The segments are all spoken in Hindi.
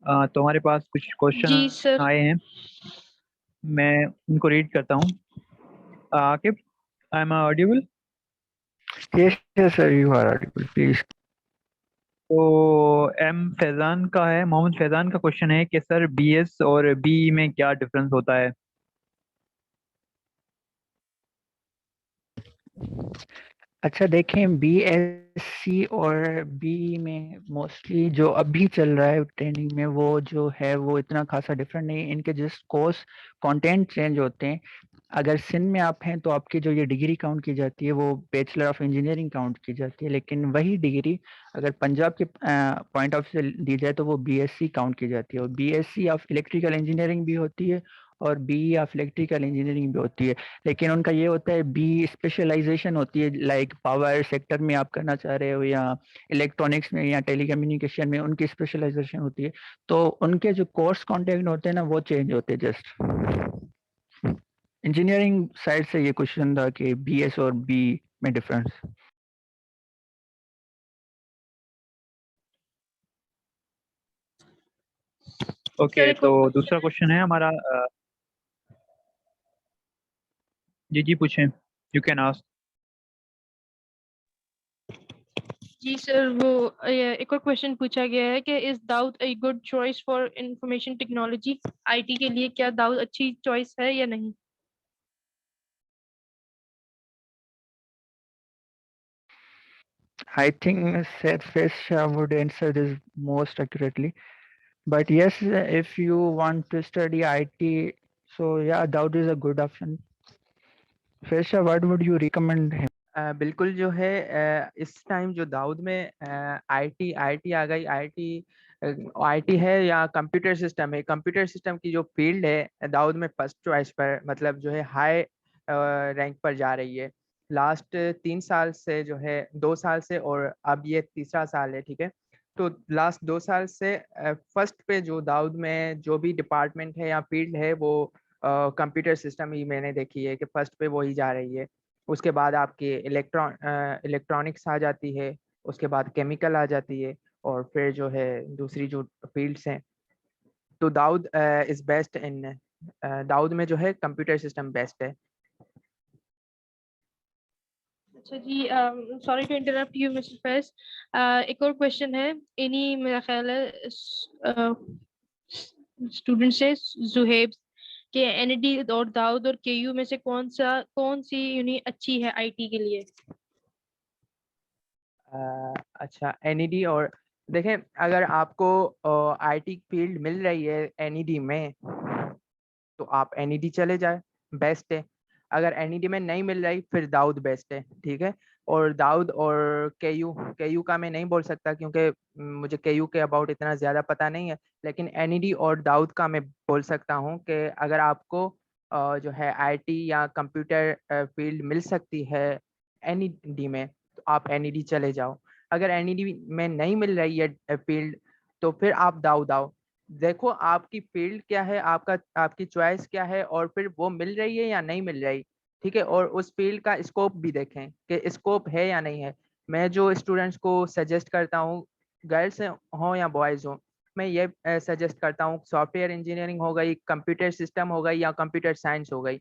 तो हमारे पास कुछ क्वेश्चन जी सर। आए हैं। मैं उनको रीड करता हूँ। Aqib, I am audible? Yes, yes, sir, you are audible. Please. तो एम फैज़ान का है, मोहम्मद फैज़ान का क्वेश्चन है कि सर बीएस और बी में क्या डिफरेंस होता है? अच्छा देखें, बीएससी और बी में मोस्टली जो अभी चल रहा है ट्रेंडिंग में वो जो है वो इतना खासा डिफरेंट नहीं है। इनके जस्ट कोर्स कंटेंट चेंज होते हैं। अगर सिंध में आप हैं तो आपकी जो ये डिग्री काउंट की जाती है वो बैचलर ऑफ इंजीनियरिंग काउंट की जाती है, लेकिन वही डिग्री अगर पंजाब के पॉइंट ऑफ से दी जाए तो वो बीएससी काउंट की जाती है। और बीएससी ऑफ इलेक्ट्रिकल इंजीनियरिंग भी होती है और बी ऑफ इलेक्ट्रिकल इंजीनियरिंग भी होती है। लेकिन उनका ये होता है बी स्पेशलाइजेशन होती है, लाइक पावर सेक्टर में आप करना चाह रहे हो या इलेक्ट्रॉनिक्स में या टेलीकम्युनिकेशन में उनकी स्पेशलाइजेशन होती है। तो उनके जो कोर्स कॉन्टेंट होते हैं ना वो चेंज होते हैं। जस्ट इंजीनियरिंग साइड से ये क्वेश्चन था कि बीएस और बी में डिफरेंस। सर ओके, एक और तो क्वेश्चन दूसरा है। क्वेश्चन है हमारा। जी जी, पूछें, यू कैन आस्क। जी सर, वो एक और क्वेश्चन पूछा गया है कि is Dawood a good choice for information technology? IT के लिए क्या दाऊद अच्छी चॉइस है या नहीं? I think Seth Fish would answer this most accurately. But yes, if you want to study IT, so yeah, Daud is a good option. Fish, what would you recommend him? बिल्कुल जो है इस टाइम जो दाऊद में आईटी आईटी आ गई। आईटी आईटी है या कंप्यूटर सिस्टम है। कंप्यूटर सिस्टम की जो फील्ड है दाऊद में फर्स्ट चॉइस पर मतलब जो है हाई रैंक पर जा रही है। लास्ट 3 साल से जो है 2 साल से और अब ये तीसरा साल है, ठीक है। तो लास्ट 2 साल से फर्स्ट पे जो दाऊद में जो भी डिपार्टमेंट है या फील्ड है वो कंप्यूटर सिस्टम ही मैंने देखी है कि फर्स्ट पे वही जा रही है। उसके बाद आपके इलेक्ट्रॉनिक्स आ जाती है, उसके बाद केमिकल आ जाती है और फिर जो है दूसरी जो फील्ड्स हैं। तो दाऊद इज बेस्ट इन दाऊद में जो है कंप्यूटर सिस्टम बेस्ट है। अच्छा जी, sorry to interrupt you mister Faiz. एक और क्वेश्चन है, इन्हीं मेरा ख्याल है स्टूडेंट से जुहेब के एनडी और दाऊद और केयू में से कौन सी यूनि अच्छी है आईटी के लिए? अच्छा, एनईडी और देखें, अगर आपको आईटी फील्ड मिल रही है एनईडी में तो आप एनईडी चले जाए, बेस्ट है। अगर एनईडी में नहीं मिल रही फिर दाऊद बेस्ट है, ठीक है। और दाऊद और केयू केयू का मैं नहीं बोल सकता क्योंकि मुझे केयू के अबाउट इतना ज़्यादा पता नहीं है। लेकिन एनईडी और दाऊद का मैं बोल सकता हूँ कि अगर आपको जो है आईटी या कंप्यूटर फील्ड मिल सकती है एनईडी में तो आप एनईडी चले जाओ। अगर एनईडी में नहीं मिल रही है फील्ड तो फिर आप दाऊद आओ। देखो आपकी फील्ड क्या है, आपका आपकी चॉइस क्या है और फिर वो मिल रही है या नहीं मिल रही, ठीक है। और उस फील्ड का स्कोप भी देखें कि स्कोप है या नहीं है। मैं जो स्टूडेंट्स को सजेस्ट करता हूँ, गर्ल्स हों या बॉयज़ हों, मैं ये सजेस्ट करता हूँ सॉफ्टवेयर इंजीनियरिंग हो गई, कंप्यूटर सिस्टम हो गई या कंप्यूटर साइंस हो गई,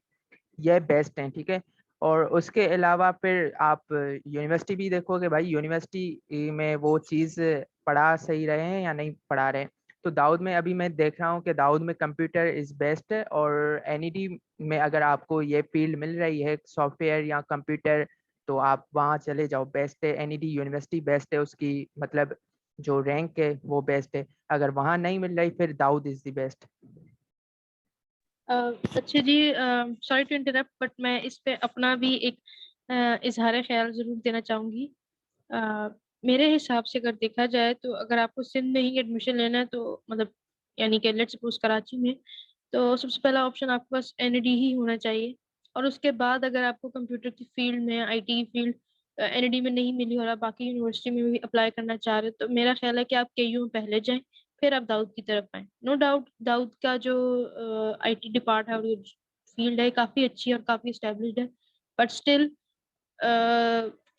ये बेस्ट हैं, ठीक है। और उसके अलावा फिर आप यूनिवर्सिटी भी देखोगे भाई, यूनिवर्सिटी में वो चीज़ पढ़ा सही रहे हैं या नहीं पढ़ा रहे हैं। तो दाऊद में अभी मैं देख रहा हूँ कि दाऊद में कंप्यूटर इज़ बेस्ट है और एनईडी में अगर आपको ये फील्ड मिल रही है सॉफ्टवेयर या कंप्यूटर तो आप वहाँ चले जाओ, बेस्ट है। एनईडी यूनिवर्सिटी बेस्ट है, उसकी मतलब जो रैंक है वो बेस्ट है। अगर वहाँ नहीं मिल रही फिर दाऊद इज़ द बेस्ट। अच्छा जी, सॉरी टू इंटरप्ट बट मैं इस पे अपना भी एक इजहार ख्याल जरूर देना चाहूंगी। अ, मेरे हिसाब से अगर देखा जाए तो अगर आपको सिंध में ही एडमिशन लेना है तो मतलब यानी कि लेट्स सपोज कराची में, तो सबसे पहला ऑप्शन आपके पास एनडी ही होना चाहिए। और उसके बाद अगर आपको कंप्यूटर की फील्ड में, आईटी फील्ड एनडी में नहीं मिली और आप बाकी यूनिवर्सिटी में भी अप्लाई करना चाह रहे हो तो मेरा ख्याल है कि आप केयू में पहले जाएं, फिर आप दाऊद की तरफ आए। नो डाउट दाऊद का जो आईटी डिपार्ट है और फील्ड है काफी अच्छी और काफी स्टेब्लिश्ड है, बट स्टिल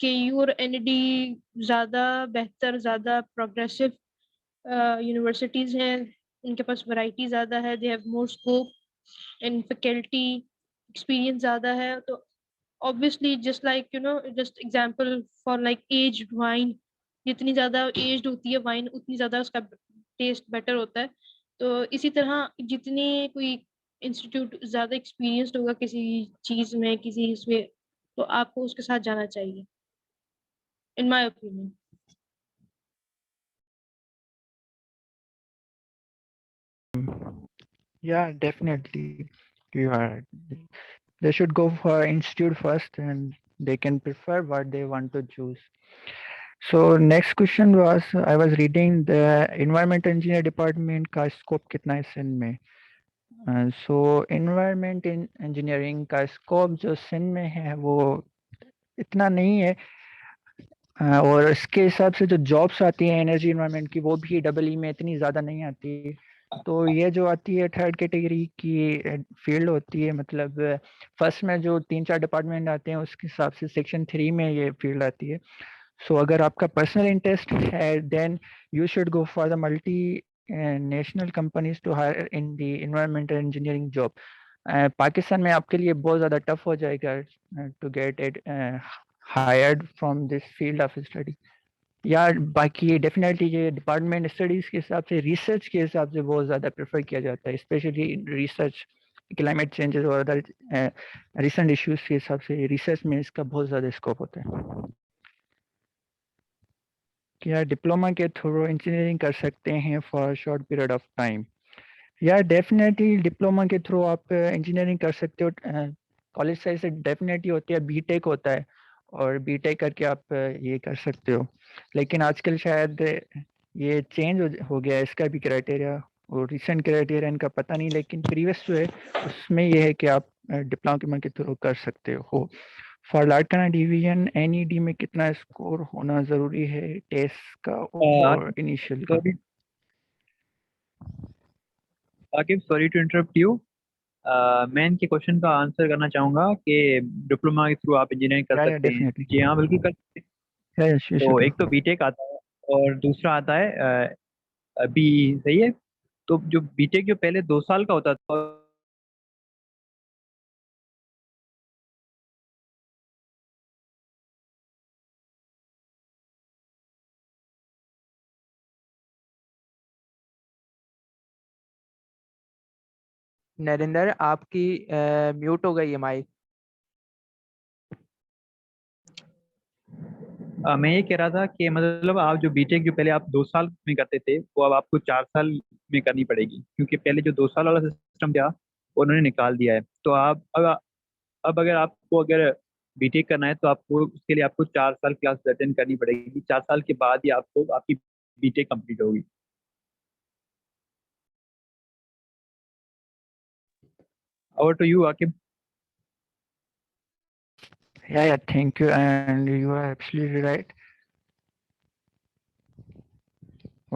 केयू और एनडी ज्यादा बेहतर, ज्यादा प्रोग्रेसिव यूनिवर्सिटीज हैं उनके पास वैरायटी ज़्यादा है, they have more scope in faculty, experience ज़्यादा है। तो obviously just like just example for like aged wine, जितनी ज़्यादा एज्ड होती है वाइन उतनी ज़्यादा उसका टेस्ट बेटर होता है। तो इसी तरह जितनी कोई इंस्टीट्यूट ज़्यादा एक्सपीरियंस्ड होगा किसी चीज़ में, किसी इसमें, तो आपको उसके साथ जाना चाहिए, in my opinion. Yeah, definitely. You are. They should go for institute first, and they can prefer what they want to choose. So next question was, I was reading the environment engineer department का scope कितना है सिंध में. So environment in engineering का scope जो सिंध में है वो इतना नहीं है. और इसके हिसाब से जो जॉब्स आती हैं एनर्जी इन्वायरमेंट की वो भी डबल ई में इतनी ज़्यादा नहीं आती. तो ये जो आती है थर्ड कैटेगरी की फील्ड होती है, मतलब फर्स्ट में जो 3-4 डिपार्टमेंट आते हैं उसके हिसाब से सेक्शन 3 में ये फील्ड आती है. सो अगर आपका पर्सनल इंटरेस्ट है then you should go for the multinational companies to hire in the environmental engineering job. Pakistan में आपके लिए बहुत ज़्यादा टफ हो जाएगा to get it hired from this field of study. या बाकी डेफिनेटली ये डिपार्टमेंट स्टडीज़ के हिसाब से रिसर्च के हिसाब से बहुत ज़्यादा प्रेफर किया जाता है, स्पेशली रिसर्च क्लाइमेट चेंजेस और अदर रिसेंट इश्यूज के हिसाब से रिसर्च में इसका बहुत ज़्यादा स्कोप होता है. क्या डिप्लोमा के थ्रू इंजीनियरिंग कर सकते हैं for short period of time? या डेफिनेटली डिप्लोमा के थ्रू आप इंजीनियरिंग कर सकते हो. कॉलेज साइड से डेफिनेटली होती है, बीटेक होता है और बीटेक करके आप ये कर सकते हो. लेकिन आजकल शायद ये चेंज हो गया है इसका भी क्राइटेरिया, और रिसेंट क्राइटेरिया इनका पता नहीं, लेकिन प्रीवियस जो है उसमें ये है कि आप डिप्लोमा के थ्रू कर सकते हो. फॉर लाड़काना डिवीजन एनईडी में कितना स्कोर होना ज़रूरी है टेस्ट का और इनिशियल का? Aqib, sorry to interrupt you. मैं इनके क्वेश्चन का आंसर करना चाहूँगा कि डिप्लोमा के थ्रू आप इंजीनियरिंग कर सकते हैं. डेफिनेटली. जी हाँ, बिल्कुल कर सकते हैं. तो एक तो बीटेक आता है और दूसरा आता है बी. सही है. तो जो बीटेक जो पहले 2 साल का होता था, नरेंद्र आपकी म्यूट हो गई है माइक. मैं ये कह रहा था कि मतलब आप जो बीटेक जो पहले आप 2 साल में करते थे वो अब आपको 4 साल में करनी पड़ेगी, क्योंकि पहले जो 2 साल वाला सिस्टम था वो उन्होंने निकाल दिया है. तो आप अब अगर आपको अगर बीटेक करना है तो आपको उसके लिए आपको 4 साल क्लास अटेंड करनी पड़ेगी. 4 साल के बाद ही आपको आपकी बीटेक कंप्लीट होगी. Over to you Aqib. Yeah, thank you, and you are absolutely right.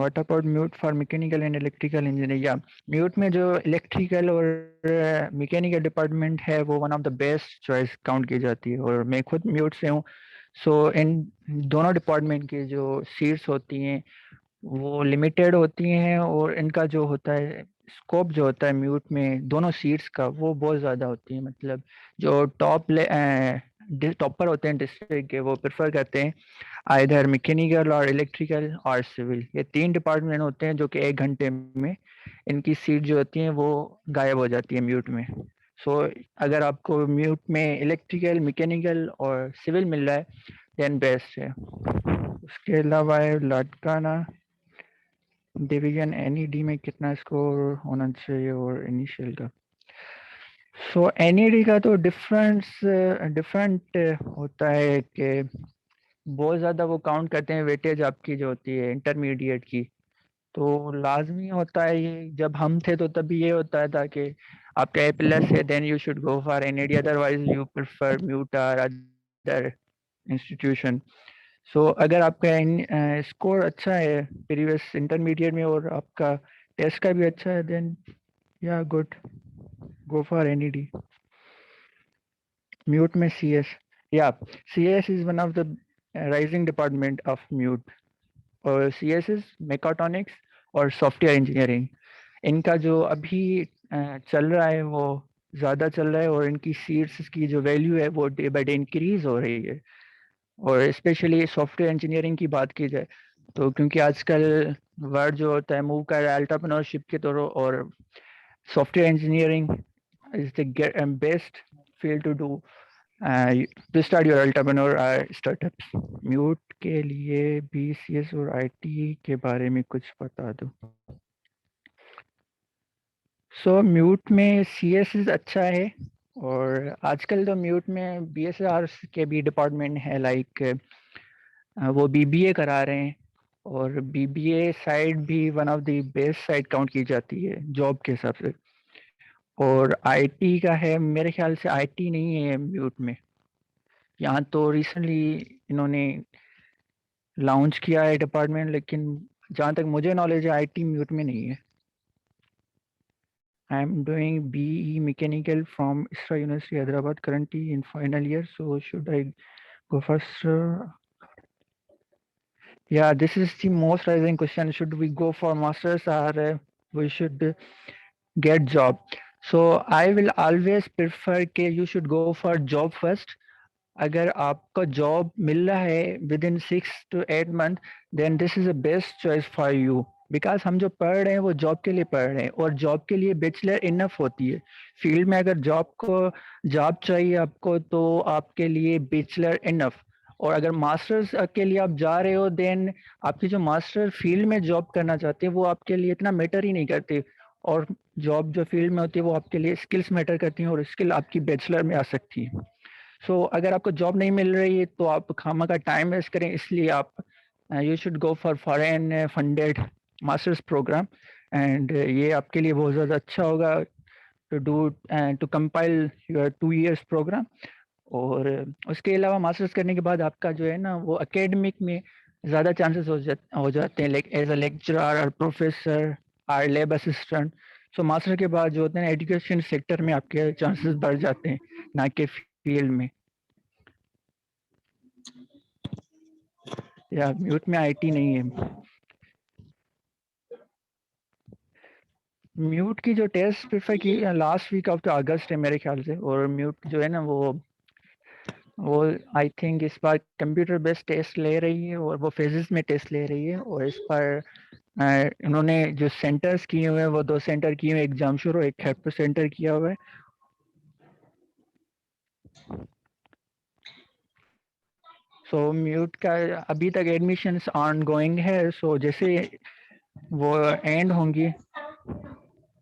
What about mute for mechanical and electrical engineering? Yeah, mute में जो electrical और mechanical department है वो one of the best choice count की जाती है, और मैं खुद mute से हूँ. So इन दोनों department की जो seats होती हैं वो लिमिटेड होती हैं, और इनका जो होता है स्कोप जो होता है म्यूट में दोनों सीट्स का वो बहुत ज़्यादा होती है. मतलब जो टॉपर होते हैं डिस्ट्रिक्ट के वो प्रेफर करते हैं आइदर मैकेनिकल और इलेक्ट्रिकल और सिविल. ये 3 डिपार्टमेंट होते हैं जो कि 1 घंटे में इनकी सीट जो होती हैं वो गायब हो जाती है म्यूट में. सो अगर आपको म्यूट में इलेक्ट्रिकल, मैकेनिकल और सिविल मिल रहा है देन बेस्ट है. उसके अलावा लाड़काना डिवीजन एनईडी में कितना स्कोर होना चाहिए और इनिशियल का? सो एनईडी का तो डिफरेंट होता है कि बहुत ज़्यादा वो काउंट करते हैं वेटेज आपकी जो होती है इंटरमीडिएट की. तो लाजमी होता है ये, जब हम थे तो तभी ये होता था कि आपका A+ है then you should go for NED, otherwise you prefer MUET और अदर इंस्टीट्यूशन. सो अगर आपका स्कोर अच्छा है प्रीवियस इंटरमीडिएट में और आपका टेस्ट का भी अच्छा है देन या good, go for NED. Mute में CS, या CS is one of the rising department of mute, और CS इज मेकाट्रॉनिक्स और सॉफ्टवेयर इंजीनियरिंग. इनका जो अभी चल रहा है वो ज़्यादा चल रहा है और इनकी सीट्स की जो वैल्यू है वो डे बाय डे इंक्रीज हो रही है। और स्पेशली सॉफ्टवेयर इंजीनियरिंग की बात की जाए तो क्योंकि आजकल वर्ड जो होता है मूव कर रहा है एंटरप्रेन्योरशिप की तरफ, और software engineering is the best field to do to start your entrepreneur startups. MUET के लिए बीसीएस और आईटी के बारे में कुछ बता दो। सो म्यूट में सीएस अच्छा है, और आजकल तो म्यूट में बीएसआर के भी डिपार्टमेंट है, लाइक वो बीबीए करा रहे हैं, और बीबीए साइड भी one of the best side count की जाती है जॉब के हिसाब से। और आईटी का है, मेरे ख्याल से आईटी नहीं है म्यूट में। यहाँ तो रिसेंटली इन्होंने लॉन्च किया है डिपार्टमेंट, लेकिन जहाँ तक मुझे नॉलेज है आईटी म्यूट में नहीं है। I am doing BE Mechanical from ISRA University Hyderabad, currently in final year. So should I go first? Yeah, this is the most rising question. Should we go for masters or we should get job? So I will always prefer कि you should go for job first. अगर आपको जॉब मिल रहा है within 6 to 8 month, then this is the best choice for you. Because हम जो पढ़ रहे हैं वो जॉब के लिए पढ़ रहे हैं, और जॉब के लिए बैचलर इनफ होती है फील्ड में। अगर जॉब चाहिए आपको तो आपके लिए बैचलर इनफ। और अगर मास्टर्स के लिए आप जा रहे हो, देन आपकी जो मास्टर फील्ड में जॉब करना चाहते हैं वो आपके लिए इतना मैटर ही नहीं करते। और जॉब जो फील्ड में होती है वो आपके लिए स्किल्स मैटर करती हैं, और स्किल आपकी बैचलर में आ सकती है। सो अगर आपको जॉब नहीं मिल रही है तो आप खामा का टाइम वेस्ट करें, इसलिए आप you should go for foreign funded masters programme. And ये आपके लिए बहुत ज़्यादा अच्छा होगा to do to compile your 2 years programme. और उसके अलावा मास्टर्स करने के बाद आपका जो है ना वो एकेडमिक में ज़्यादा चांसेस हो जाते हैं, लाइक एज अ लेक्चरर और प्रोफेसर और लैब असिस्टेंट। सो मास्टर के बाद जो होते हैं एजुकेशन सेक्टर में आपके चांसेस बढ़ जाते हैं, ना कि फील्ड में। या म्यूट में आईटी नहीं है। म्यूट की जो टेस्ट प्रेफर की लास्ट वीक ऑफ अगस्त है मेरे ख्याल से। और म्यूट जो है ना वो आई थिंक इस बार कंप्यूटर बेस्ड टेस्ट ले रही है, और वो फेजेस में टेस्ट ले रही है। और इस पर उन्होंने जो सेंटर्स किए हुए हैं वो 2 सेंटर किए हुए हैं, एक जामशोर और एक खैरपुर सेंटर किया हुआ है। सो म्यूट का अभी तक एडमिशंस ऑन गोइंग है। सो जैसे वो एंड होंगी,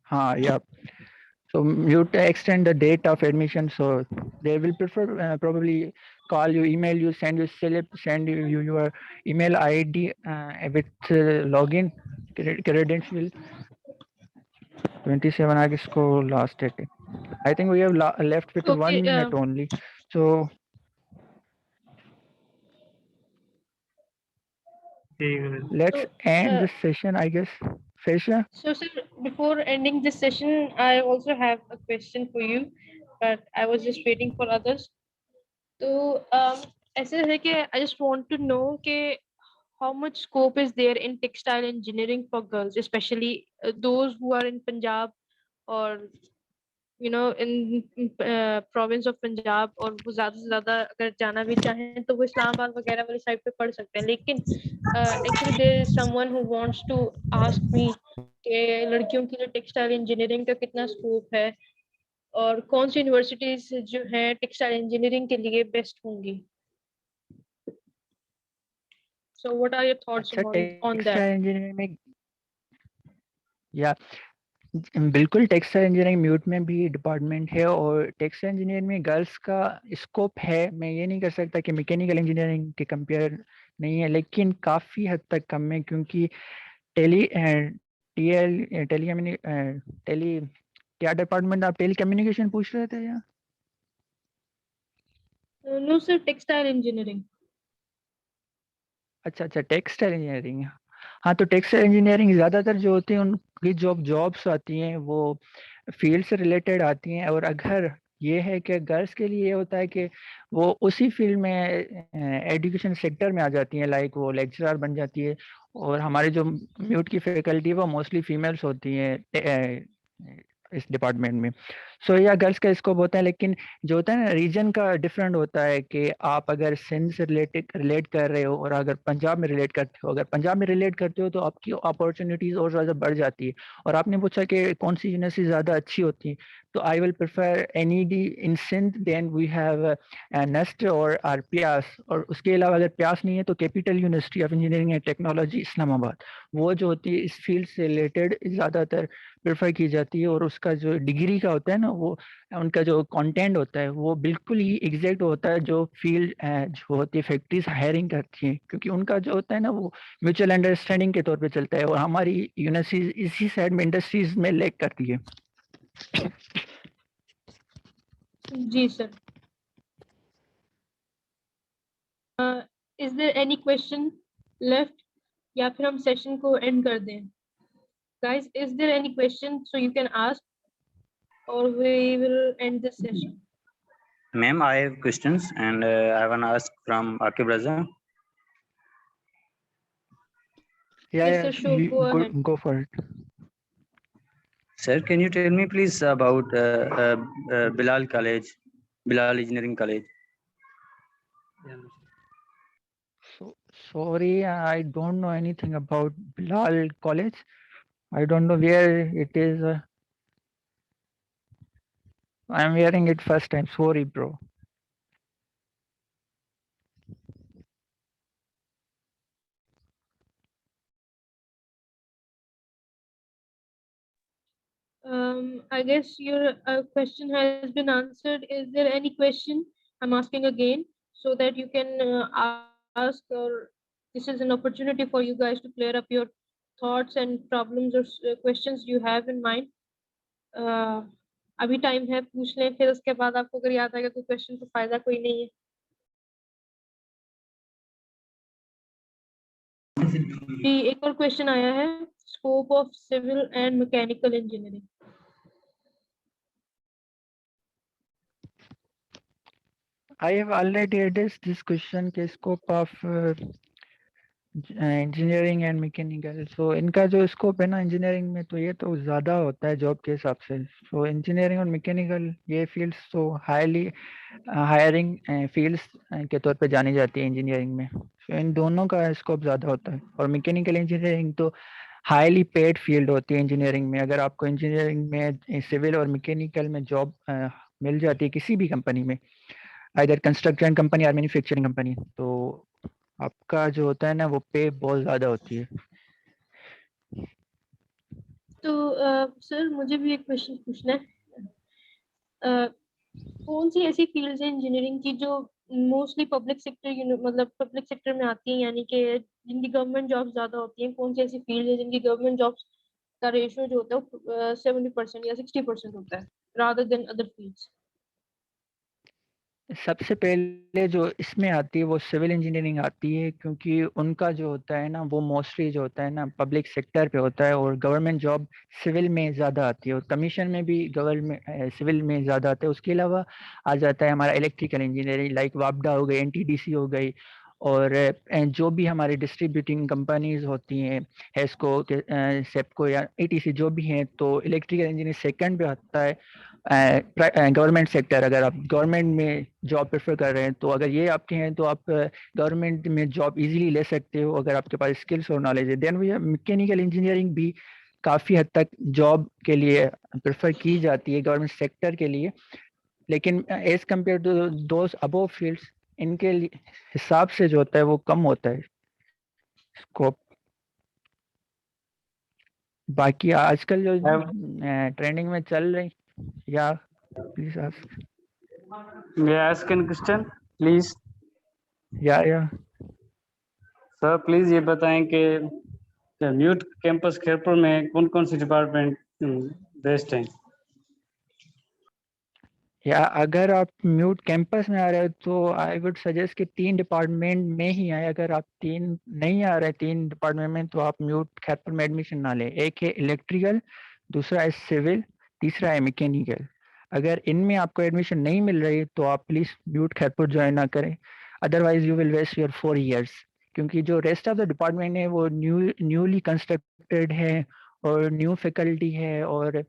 हाँ या so you to extend the date of admission, so they will prefer probably call you, email you, send you slip, send you your email ID with login credential। 27 August को last date है। I think we have left with Okay, 1 minute only, so let's so, end this session, I guess। Fesha? so sir, before ending this session, I also have a question for you, but I was just waiting for others. तो ऐसे है कि I just want to know कि how much scope is there in textile engineering for girls, especially those who are in Punjab or in province of Punjab, और वो ज्यादा से ज्यादा अगर जाना भी चाहें तो वो इस्लामाबाद वगैरह वाली साइड पे पढ़ सकते हैं। लेकिन actually there is someone who wants to ask me कि लड़कियों के लिए टेक्सटाइल इंजीनियरिंग का कितना स्कोप है, और कौन सी यूनिवर्सिटीज जो है टेक्सटाइल इंजीनियरिंग के लिए बेस्ट होंगी। So what are your thoughts अच्छा, ऑन दैट? टेक्सटाइल इंजीनियरिंग में या बिल्कुल टेक्सटाइल इंजीनियरिंग म्यूट में भी डिपार्टमेंट है, और टेक्सटाइल इंजीनियरिंग में गर्ल्स का स्कोप है। मैं ये नहीं कर सकता कि मैकेनिकल इंजीनियरिंग के कंपेयर नहीं है, लेकिन काफ़ी हद तक कम है, क्योंकि टेली टेली क्या डिपार्टमेंट, आप टेली कम्युनिकेशन पूछ रहे थे या? No sir, textile engineering. अच्छा, टेक्सटाइल इंजीनियरिंग। हाँ, तो टेक्सटाइल इंजीनियरिंग ज़्यादातर जो होती है उनकी जॉब्स आती हैं वो फील्ड से रिलेटेड आती हैं। और अगर ये है कि गर्ल्स के लिए ये होता है कि वो उसी फील्ड में एजुकेशन सेक्टर में आ जाती हैं, लाइक वो लेक्चरर बन जाती है। और हमारे जो म्यूट की फैकल्टी है वो मोस्टली फीमेल्स होती हैं इस डिपार्टमेंट में। सो या गर्ल्स का स्कोप होता है, लेकिन जो होता है ना रीजन का डिफरेंट होता है कि आप अगर सिंध से रिलेट कर रहे हो और अगर पंजाब में रिलेट करते हो, अगर पंजाब में रिलेट करते हो तो आपकी अपॉर्चुनिटीज और ज़्यादा बढ़ जाती है। और आपने पूछा कि कौन सी यूनिवर्सिटी ज़्यादा अच्छी होती है, तो I will prefer NED in Sindh, then we have NUST और आर प्यास। और उसके अलावा अगर प्यास नहीं है तो Capital University of Engineering and Technology Islamabad, वो जो होती है इस फील्ड से रिलेटेड ज़्यादातर प्रेफर की जाती है। और उसका जो डिग्री का होता है ना, वो उनका जो कंटेंट होता है वो बिल्कुल ही एग्जैक्ट होता है जो फील्ड जो होती है फैक्ट्रीज हायरिंग करती हैं, क्योंकि उनका जो होता है ना वो म्यूचुअल अंडरस्टैंडिंग के तौर पे चलता है। और हमारी यूनिवर्सिटीज इसी साइड में इंडस्ट्रीज में लैग करती है। जी sir. Is there any question left, या फिर हम सेशन को एंड कर दें? Guys, is there any question so you can ask और we will end this session. Ma'am, I have questions and I want to ask from Akib Raza. Yes, sir, sure, go ahead. Go for it. Sir, can you tell me please about Bilal College, Bilal Engineering College? Sorry, I don't know anything about Bilal College. I don't know where it is. I'm hearing it first time. Sorry, bro. I guess your question has been answered. Is there any question? I'm asking again so that you can ask, or this is an opportunity for you guys to clear up your thoughts and problems or questions you have in mind. अभी टाइम है, पूछ लें, फिर उसके बाद आपको अगर याद आएगा कोई क्वेश्चन तो फायदा कोई नहीं है। जी, एक और क्वेश्चन आया है, scope of civil and mechanical engineering. I have already addressed this question के scope of engineering and mechanical. So इनका जो स्कोप है ना इंजीनियरिंग में, तो ये तो ज़्यादा होता है जॉब के हिसाब से। सो इंजीनियरिंग और मैकेनिकल ये फील्ड्स तो हाईली हायरिंग फील्ड्स के तौर पे जानी जाती है इंजीनियरिंग में। सो इन दोनों का स्कोप ज़्यादा होता है। और मैकेनिकल इंजीनियरिंग तो हाईली पेड फील्ड होती है इंजीनियरिंग में। अगर आपको इंजीनियरिंग में सिविल और मैकेनिकल में जॉब मिल जाती है किसी भी कंपनी में, आइदर कंस्ट्रक्शन कंपनी और मैन्युफैक्चरिंग कंपनी, तो आपका जो होता है ना वो पे बहुत ज़्यादा होती है। तो सर मुझे भी एक क्वेश्चन पूछना है। कौन सी ऐसी फील्ड्स हैं इंजीनियरिंग की जो मोस्टली पब्लिक सेक्टर मतलब पब्लिक सेक्टर में आती हैं, यानी कि जिनकी गवर्नमेंट जॉब ज्यादा होती हैं? कौन सी ऐसी फील्ड है जिनकी गवर्नमेंट जॉब्स का रेशियो जो होता है 70% या 60% होता है रादर देन अदर फील्ड्स? सबसे पहले जो इसमें आती है वो सिविल इंजीनियरिंग आती है, क्योंकि उनका जो होता है ना वो मोस्टली जो होता है ना पब्लिक सेक्टर पे होता है। और गवर्नमेंट जॉब सिविल में ज़्यादा आती है और कमीशन में भी गवर्नमेंट सिविल में ज़्यादा आता है। उसके अलावा आ जाता है हमारा इलेक्ट्रिकल इंजीनियरिंग, लाइक वापडा हो गई, एनटीडीसी हो गई, और जो भी हमारी डिस्ट्रीब्यूटिंग कंपनीज होती हैं, हेस्को, सेप्को या एटीसी जो भी हैं, तो इलेक्ट्रिकल इंजीनियरिंग सेकंड पे आता है। गवर्नमेंट सेक्टर, अगर आप गवर्नमेंट में जॉब प्रेफर कर रहे हैं तो अगर ये आपके हैं तो आप गवर्नमेंट में जॉब इजीली ले सकते हो अगर आपके पास स्किल्स और नॉलेज है। देन वी मैकेनिकल इंजीनियरिंग भी काफ़ी हद तक जॉब के लिए प्रेफर की जाती है गवर्नमेंट सेक्टर के लिए, लेकिन as compare to those above fields इनके हिसाब से जो होता है वो कम होता है स्कोप। बाकी आजकल जो ट्रेंडिंग में चल रही, या please ask. May I ask a question, please? या सर प्लीज ये बताएं कि म्यूट कैंपस खैरपुर में कौन कौन सी डिपार्टमेंट बेस्ट हैं? या अगर आप म्यूट कैंपस में आ रहे हो तो आई वुड सजेस्ट कि 3 डिपार्टमेंट में ही आए। अगर आप 3 नहीं आ रहे 3 डिपार्टमेंट में तो आप म्यूट खैरपुर में एडमिशन ना लें। एक है इलेक्ट्रिकल, दूसरा है सिविल, तीसरा है मैकेनिकल। अगर इनमें आपको एडमिशन नहीं मिल रही तो आप प्लीज म्यूट खैरपुर ज्वाइन ना करें, otherwise you will waste your 4 years, क्योंकि जो रेस्ट ऑफ द डिपार्टमेंट है वो न्यूली कंस्ट्रक्टेड है और न्यू फैकल्टी है, और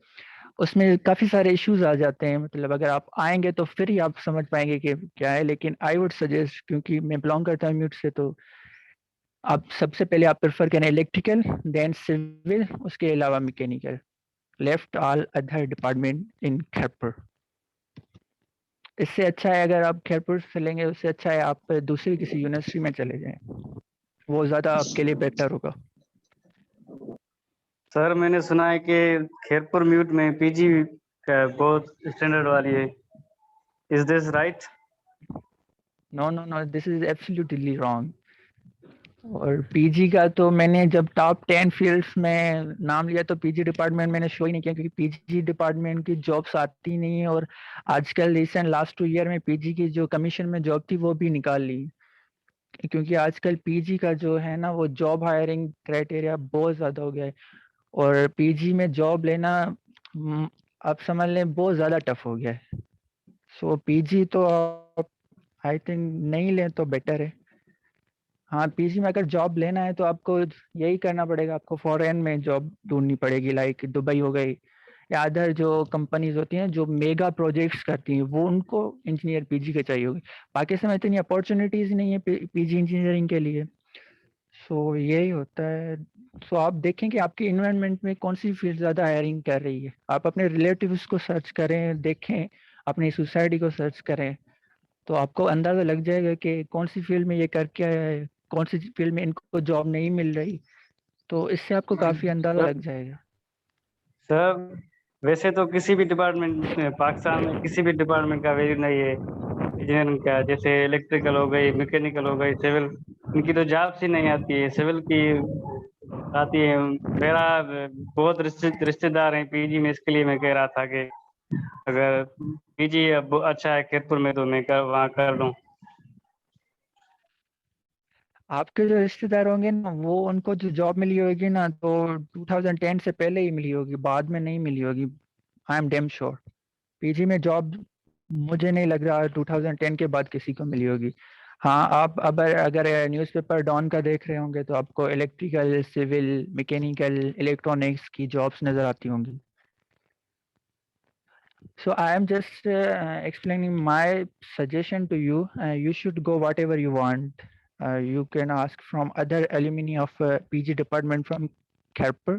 उसमें काफी सारे इश्यूज आ जाते हैं। मतलब अगर आप आएंगे तो फिर ही आप समझ पाएंगे कि क्या है। लेकिन आई वुड सजेस्ट, क्योंकि मैं बिलोंग करता हूँ म्यूट से, तो आप सबसे पहले आप प्रेफर करें इलेक्ट्रिकल, देन सिविल, उसके अलावा mechanical, left all other department in Khairpur. इससे अच्छा है अगर आप खैरपुर से लेंगे, उससे अच्छा है आप दूसरी किसी यूनिवर्सिटी में चले जाएं, वो ज्यादा आपके लिए बेटर होगा। सर मैंने सुना है कि खैरपुर म्यूट में पीजी का बहुत स्टैंडर्ड वाली है, is this right? No no no, this is absolutely wrong. और पीजी का तो मैंने जब टॉप 10 फील्ड्स में नाम लिया तो पीजी डिपार्टमेंट मैंने शो ही नहीं किया, क्योंकि पीजी डिपार्टमेंट की जॉब्स आती नहीं है। और आजकल रिसेंट लास्ट 2 ईयर में पीजी की जो कमीशन में जॉब थी वो भी निकाल ली, क्योंकि आजकल पीजी का जो है ना वो जॉब हायरिंग क्राइटेरिया बहुत ज्यादा हो गया है, और पीजी में जॉब लेना आप समझ लें बहुत ज्यादा टफ हो गया है। सो पीजी तो आप आई थिंक नहीं लें तो बेटर है। हाँ, पीजी में अगर जॉब लेना है तो आपको यही करना पड़ेगा, आपको फॉरेन में जॉब ढूंढनी पड़ेगी, लाइक दुबई हो गई, या अदर जो कंपनीज होती हैं जो मेगा प्रोजेक्ट्स करती हैं, वो उनको इंजीनियर पीजी के चाहिए होगी। बाकी समय इतनी अपॉर्चुनिटीज नहीं है पीजी इंजीनियरिंग के लिए। सो यही होता है। सो आप देखें कि आपके इन्वायरमेंट में कौन सी फील्ड ज़्यादा हायरिंग कर रही है, आप अपने रिलेटिव्स को सर्च करें, देखें, अपनी सोसाइटी को सर्च करें, तो आपको अंदाज़ा लग जाएगा कि कौन सी फील्ड में ये करके आया है, कौन सी फील्ड में इनको जॉब नहीं मिल रही, तो इससे आपको काफ़ी अंदाज़ा लग जाएगा। सर वैसे तो किसी भी डिपार्टमेंट में पाकिस्तान में किसी भी डिपार्टमेंट का वैल्यू नहीं है इंजीनियरिंग का, जैसे इलेक्ट्रिकल हो गई, मैकेनिकल हो गई, सिविल, इनकी तो जॉब्स ही नहीं आती है, सिविल की आती है। मेरा बहुत रिश्तेदार हैं पीजी में, इसके लिए मैं कह रहा था कि अगर पीजी अब अच्छा है खैरपुर में तो मैं वहाँ कर लूँ। आपके जो रिश्तेदार होंगे ना, वो उनको जो जॉब मिली होगी ना तो 2010 से पहले ही मिली होगी, बाद में नहीं मिली होगी, I am damn sure. PG में जॉब मुझे नहीं लग रहा 2010 के बाद किसी को मिली होगी। हाँ, आप अब अगर न्यूज़पेपर डॉन का देख रहे होंगे तो आपको इलेक्ट्रिकल, सिविल, मैकेनिकल, इलेक्ट्रॉनिक्स की जॉब्स नज़र आती होंगी। So I am just explaining my suggestion to you. You should go whatever you want. You can ask from other alumni of PG department from Kharpur.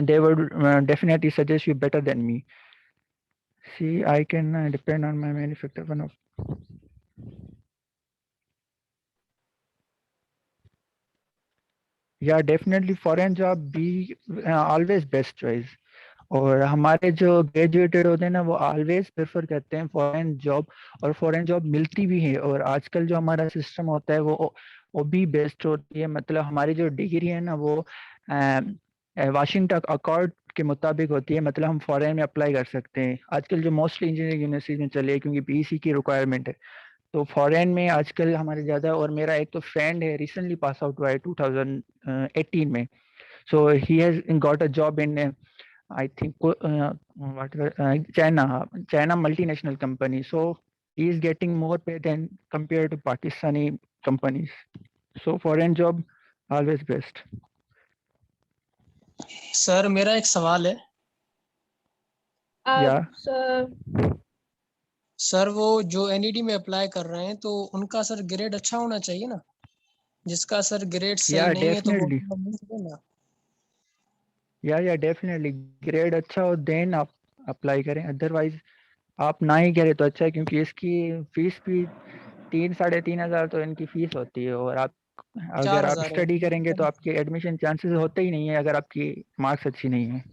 They would definitely suggest you better than me. See, I can depend on my manufacturer. One of yeah, definitely foreign job be always best choice. और हमारे जो ग्रेजुएटेड होते हैं ना वो ऑलवेज प्रेफर करते हैं फॉरेन जॉब, और फॉरेन जॉब मिलती भी है। और आजकल जो हमारा सिस्टम होता है वो भी बेस्ट होती है। मतलब हमारी जो डिग्री है ना वो वाशिंगटन अकॉर्ड के मुताबिक होती है, मतलब हम फॉरेन में अप्लाई कर सकते हैं। आजकल जो मोस्टली इंजीनियरिंग यूनिवर्सिटी में चले, क्योंकि पीसी की रिक्वायरमेंट है, तो फॉरेन में आजकल हमारे ज़्यादा। और मेरा एक तो फ्रेंड है, रिसेंटली पास आउट हुआ है 2018 में, so he has got a job in I think whatever China multinational company. So he is getting more pay than compared to Pakistani companies. So foreign job always best. Sir मेरा एक सवाल है। Yeah. सर वो जो एनईडी में अप्लाई कर रहे हैं तो उनका सर ग्रेड अच्छा होना चाहिए ना, जिसका सर ग्रेड सही Yeah, नहीं है तो वो definitely. नहीं करेगा। Yeah, definitely. ग्रेड अच्छा हो देन आप अप्लाई करें, अदरवाइज आप ना ही करें तो अच्छा है, क्योंकि इसकी फीस भी 3-3.5 हज़ार तो इनकी फीस होती है। और आप अगर आप 4,000 है। स्टडी करेंगे तो आपके एडमिशन चांसेस होते ही नहीं है अगर आपकी मार्क्स अच्छी नहीं है।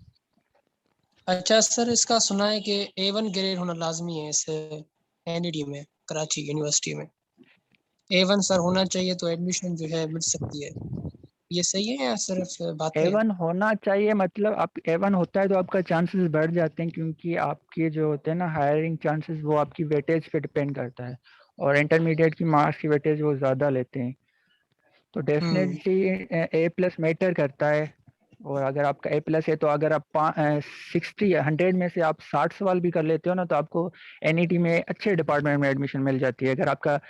अच्छा सर, इसका सुना है कि A1 ग्रेड होना लाजमी है इस एनईडी में, कराची यूनिवर्सिटी में A1 सर होना चाहिए तो एडमिशन जो है मिल सकती है। ये सही है या सिर्फ बातें हैं? A1 होना चाहिए, मतलब आप A1 होता है तो आपका चांसेस बढ़ जाते हैं, क्योंकि आपके जो होते हैं ना हायरिंग चांसेस वो आपकी वेटेज पे डिपेंड करता है, और इंटरमीडिएट की मार्क्स की वेटेज वो ज़्यादा लेते हैं। तो डेफिनेटली A+ मैटर करता है। और अगर आपका A+ है तो अगर आप 100 में से आप 60 सवाल भी कर लेते हो ना, तो आपको NET में अच्छे डिपार्टमेंट में एडमिशन मिल जाती है। अगर आपका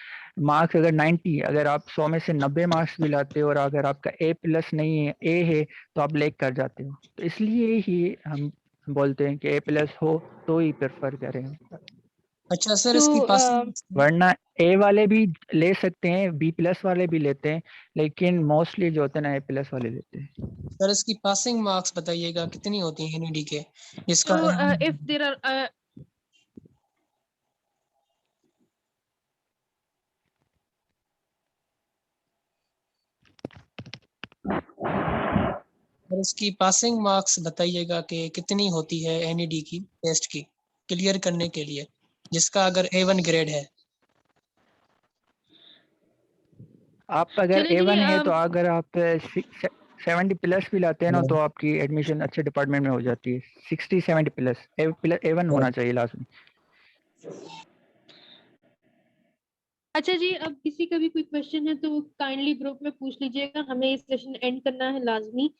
मार्क्स अगर 90, अगर आप 100 में से 90 मार्क्स भी लाते हो और अगर आपका A+ नहीं है, A है, तो आप लेक कर जाते हो। तो इसलिए ही हम बोलते हैं कि A+ हो तो ही प्रेफर करें, अच्छा सर, तो इसकी पासिंग वरना A वाले भी ले सकते हैं, B+ वाले भी लेते हैं, लेकिन मोस्टली जो होते हैं ना A+ वाले लेते हैं। सर इसकी पासिंग मार्क्स बताइएगा कितनी होती हैं NED के, जिसका so if there are और इसकी पासिंग मार्क्स बताइएगा कि कितनी होती है NED की टेस्ट की क्लियर करने के लिए, जिसका अगर A1 ग्रेड है। आप अगर चलिए जी, A1 है तो अगर आप 70+ भी लाते हैं ना, तो आपकी एडमिशन अच्छे डिपार्टमेंट में हो जाती है। 60-70+ A1 होना चाहिए लाजमी। अच्छा जी, अब किसी का भी कोई क्वेश्चन है तो काइंडली ग्रुप में पूछ लीजिएगा, हमें इस सेशन एंड करना है लाजमी।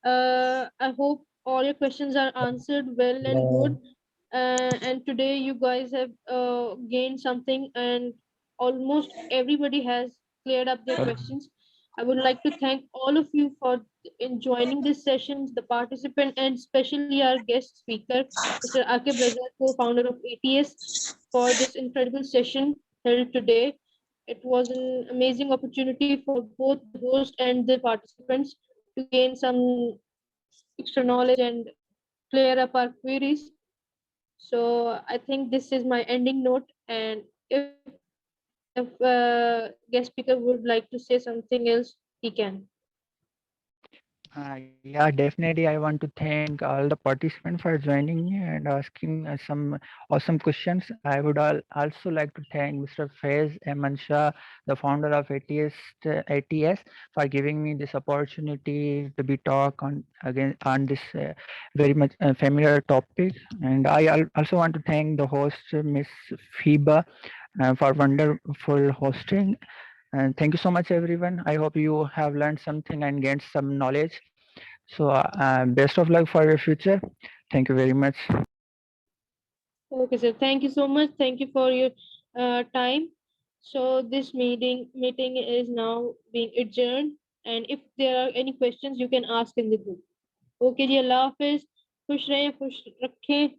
I hope all your questions are answered well and good, and today you guys have gained something, and almost everybody has cleared up their questions. I would like to thank all of you for in joining this session, the participant, and especially our guest speaker, Mr. Akib Raza, co-founder of ATS, for this incredible session held today. It was an amazing opportunity for both the host and the participants to gain some extra knowledge and clear up our queries. So I think this is my ending note. And if guest speaker would like to say something else, he can. Yeah, definitely. I want to thank all the participants for joining me and asking some awesome questions. I would also like to thank Mr. Faiz Ahmad Shah, the founder of ATS, for giving me this opportunity to be talk on again on this very much familiar topic. And I also want to thank the host, Miss Fiba, for wonderful hosting. And thank you so much, everyone. I hope you have learned something and gained some knowledge. So best of luck for your future. Thank you very much. Okay, sir. Thank you so much. Thank you for your time. So this meeting is now being adjourned. And if there are any questions, you can ask in the group. Okay, जी, अल्लाह हाफिज, खुश रहें, खुश रखें।